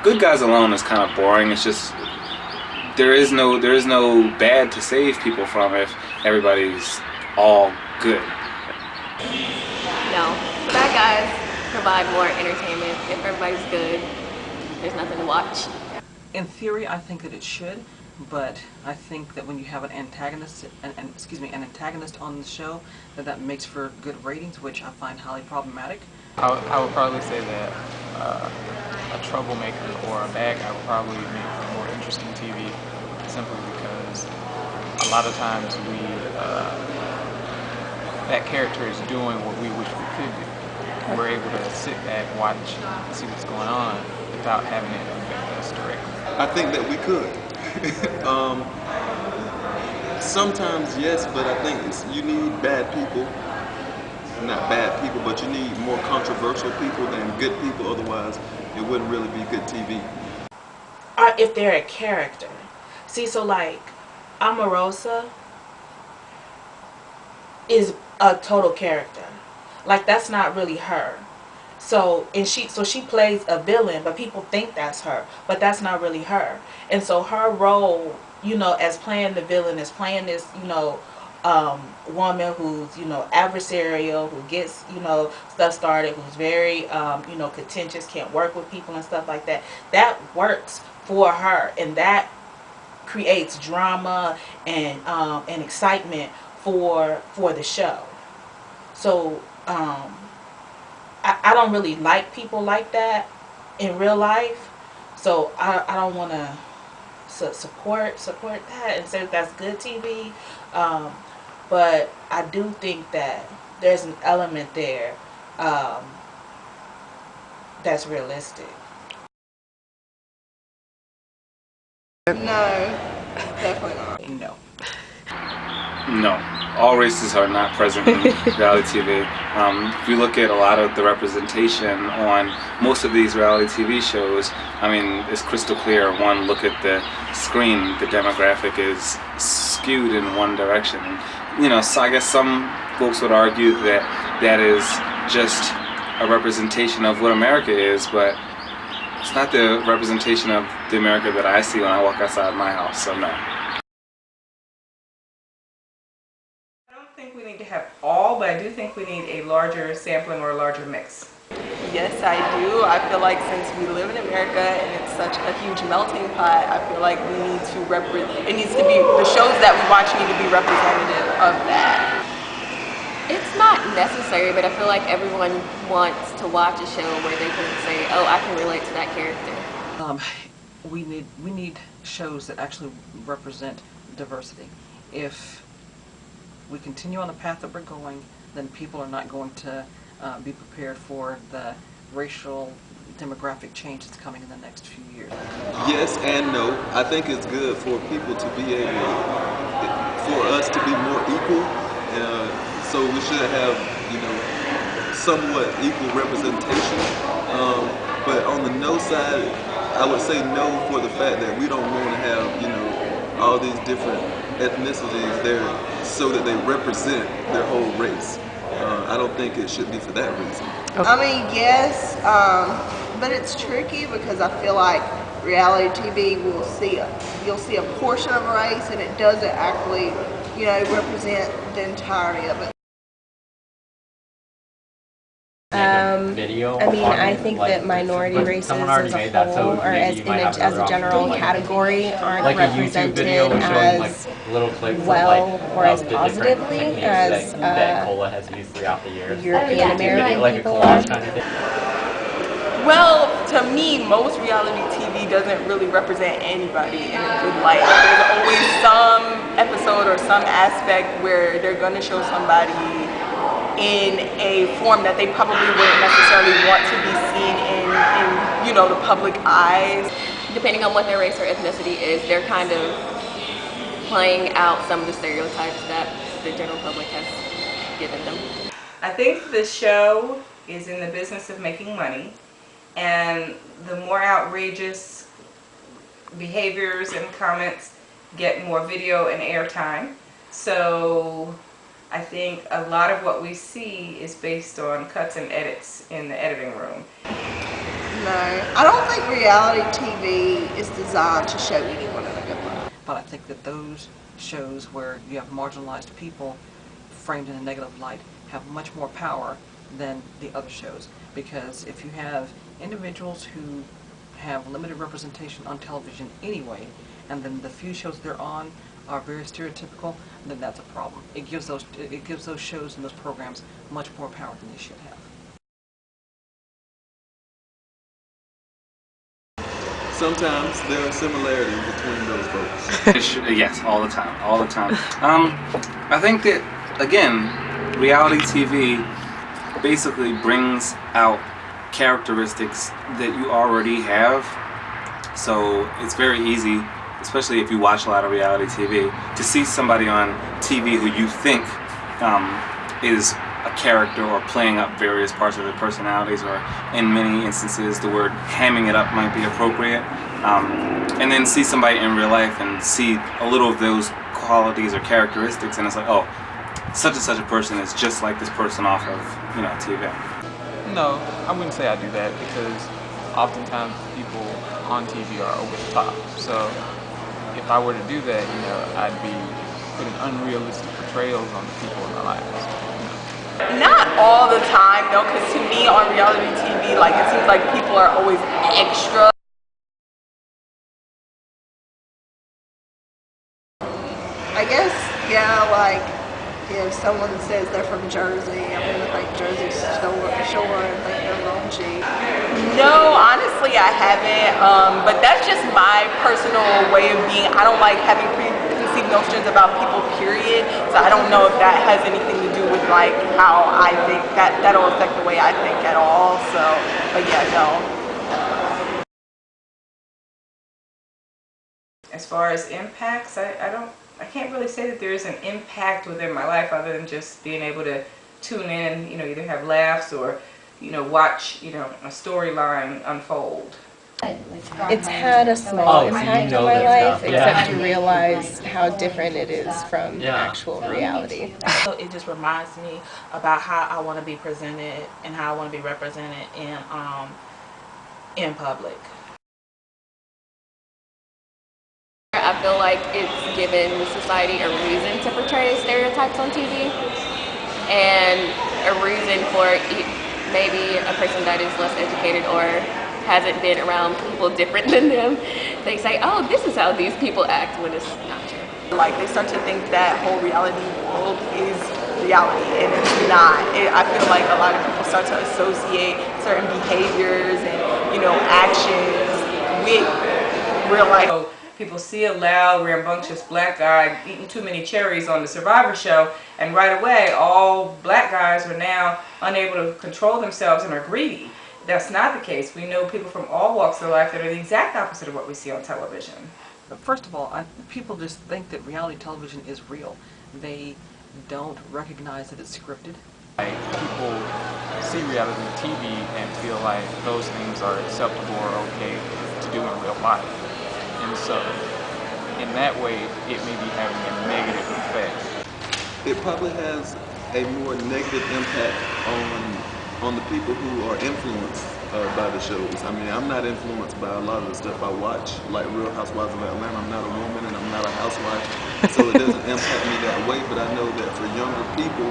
Good Guys alone is kind of boring. It's just there is no bad to save people from if everybody's all good. No, bad guys provide more entertainment. If everybody's good, there's nothing to watch. In theory, I think that it should, but I think that when you have an antagonist, an antagonist on the show, that makes for good ratings, which I find highly problematic. I would probably say that a troublemaker or a bad guy would probably make for more interesting TV, simply because a lot of times that character is doing what we wish we could do. We're able to sit back, watch, see what's going on without having it affect us directly. I think that we could. Sometimes yes, but I think you need bad people. Not bad people, but you need more controversial people than good people. Otherwise, it wouldn't really be good TV. If they're a character. See, so like Omarosa is a total character. Like that's not really her. So she plays a villain, but people think that's her, but that's not really her. And so her role, you know, as playing the villain, is playing this, you know, woman who's, you know, adversarial, who gets, you know, stuff started, who's very, you know, contentious, can't work with people and stuff like that. That works for her, and that creates drama and excitement for the show. So I don't really like people like that in real life, so I don't want to support that and say that's good TV. But I do think that there's an element there that's realistic. No, definitely not. No. No, all races are not present in reality TV. If you look at a lot of the representation on most of these reality TV shows, I mean, it's crystal clear. One look at the screen, the demographic is skewed in one direction. You know, so I guess some folks would argue that that is just a representation of what America is, but it's not the representation of the America that I see when I walk outside my house, so no. I don't think we need to have all, but I do think we need a larger sampling or a larger mix. Yes, I do. I feel like since we live in America and it's such a huge melting pot, I feel like we need to it needs to be, the shows that we watch need to be representative of that. It's not necessary, but I feel like everyone wants to watch a show where they can say, oh, I can relate to that character. We need shows that actually represent diversity. If we continue on the path that we're going, then people are not going to be prepared for the racial demographic change that's coming in the next few years. Yes and no. I think it's good for people to be able, for us to be more equal. So we should have, you know, somewhat equal representation. But on the no side, I would say no for the fact that we don't want to have, you know, all these different ethnicities there so that they represent their whole race. I don't think it should be for that reason. I mean, yes, but it's tricky because I feel like reality TV you'll see a portion of a race and it doesn't actually, you know, represent the entirety of it. I mean, I think that minority races as a whole, or as a general category, aren't represented as well or as positively as European American people are. Well, to me, most reality TV doesn't really represent anybody in a good light. There's always some episode or some aspect where they're going to show somebody in a form that they probably wouldn't necessarily want to be seen in you know, the public eyes. Depending on what their race or ethnicity is, they're kind of playing out some of the stereotypes that the general public has given them. I think the show is in the business of making money, and the more outrageous behaviors and comments get more video and airtime. So I think a lot of what we see is based on cuts and edits in the editing room. No, I don't think reality TV is designed to show anyone in a good light. But I think that those shows where you have marginalized people framed in a negative light have much more power than the other shows. Because if you have individuals who have limited representation on television anyway, and then the few shows they're on are very stereotypical, then that's a problem. It gives those shows and those programs much more power than they should have. Sometimes there are similarities between those folks. Yes, all the time, all the time. I think that, again, reality TV basically brings out characteristics that you already have. So it's very easy, especially if you watch a lot of reality TV, to see somebody on TV who you think is a character or playing up various parts of their personalities, or in many instances the word hamming it up might be appropriate, and then see somebody in real life and see a little of those qualities or characteristics, and it's like, oh, such and such a person is just like this person off of, you know, TV. No, I wouldn't say I do that, because oftentimes people on TV are over the top. So if I were to do that, you know, I'd be putting unrealistic portrayals on the people in my lives. Not all the time, though, because to me on reality TV, like, it seems like people are always extra. I guess, yeah, like if someone says they're from Jersey, I'm gonna think Jersey Shore and think they're raunchy. No, honestly, I haven't. But that's just my personal way of being. I don't like having preconceived notions about people, period. So I don't know if that has anything to do with like how I think that'll affect the way I think at all. So, but yeah, no. As far as impacts, I can't really say that there is an impact within my life other than just being able to tune in, you know, either have laughs or, you know, watch, you know, a storyline unfold. It's had a small impact on my life, except to realize how different it is from actual reality. So it just reminds me about how I want to be presented and how I want to be represented in public. I feel like it's given society a reason to portray stereotypes on TV, and a reason for maybe a person that is less educated or hasn't been around people different than them. They say, oh, this is how these people act, when it's not true. Like, they start to think that whole reality world is reality, and it's not. I feel like a lot of people start to associate certain behaviors and, you know, actions with real life. So people see a loud, rambunctious black guy eating too many cherries on the Survivor show, and right away all black guys are now unable to control themselves and are greedy. That's not the case. We know people from all walks of life that are the exact opposite of what we see on television. First of all, people just think that reality television is real. They don't recognize that it's scripted. Like, people see reality TV and feel like those things are acceptable or okay to do in real life. And so, in that way, it may be having a negative effect. It probably has a more negative impact on the people who are influenced by the shows. I mean, I'm not influenced by a lot of the stuff I watch, like Real Housewives of Atlanta. I'm not a woman and I'm not a housewife, so it doesn't impact me that way. But I know that for younger people,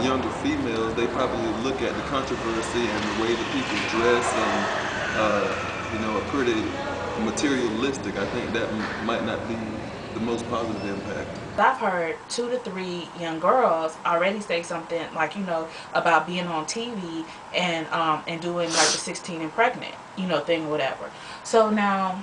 younger females, they probably look at the controversy and the way that people dress and, you know, are pretty materialistic. I think that might not be the most positive impact. I've heard 2 to 3 young girls already say something like, you know, about being on TV and doing like the 16 and pregnant, you know, thing or whatever. So now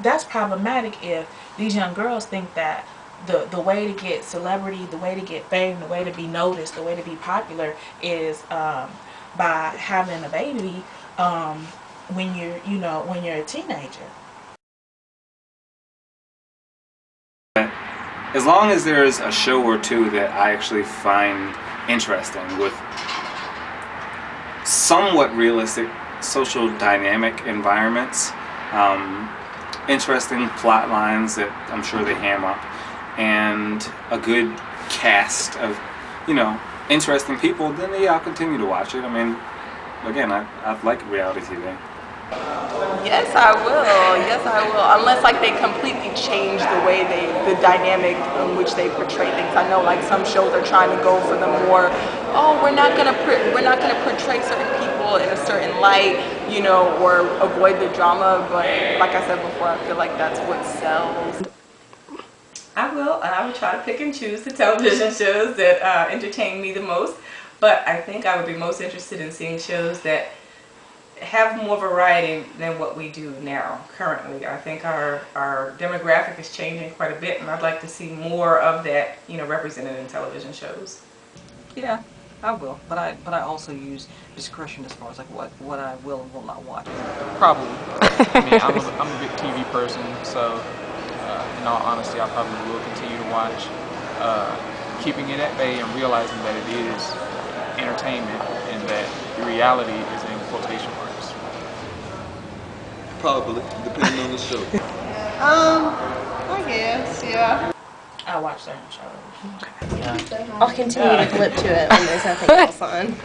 that's problematic if these young girls think that the way to get celebrity, the way to get fame, the way to be noticed, the way to be popular is by having a baby when you're a teenager. As long as there's a show or two that I actually find interesting, with somewhat realistic social dynamic environments, interesting plot lines that I'm sure they ham up, and a good cast of, you know, interesting people, then yeah, I'll continue to watch it. I mean, again, I like reality TV. Yes, I will. Yes, I will. Unless like they completely change the way the dynamic in which they portray things. I know like some shows are trying to go for the more, oh, we're not gonna portray certain people in a certain light, you know, or avoid the drama. But like I said before, I feel like that's what sells. I will, and I will try to pick and choose the television shows that entertain me the most. But I think I would be most interested in seeing shows that have more variety than what we do now currently. I think our demographic is changing quite a bit, and I'd like to see more of that, you know, represented in television shows. Yeah, I will, but I also use discretion as far as like what I will and will not watch. Probably. I mean, I'm a big TV person, so in all honesty, I probably will continue to watch. Keeping it at bay and realizing that it is entertainment and that the reality is in quotation marks. Probably, depending on the show. I guess, yeah. I watch certain shows. I'll continue to flip to it when there's nothing else on.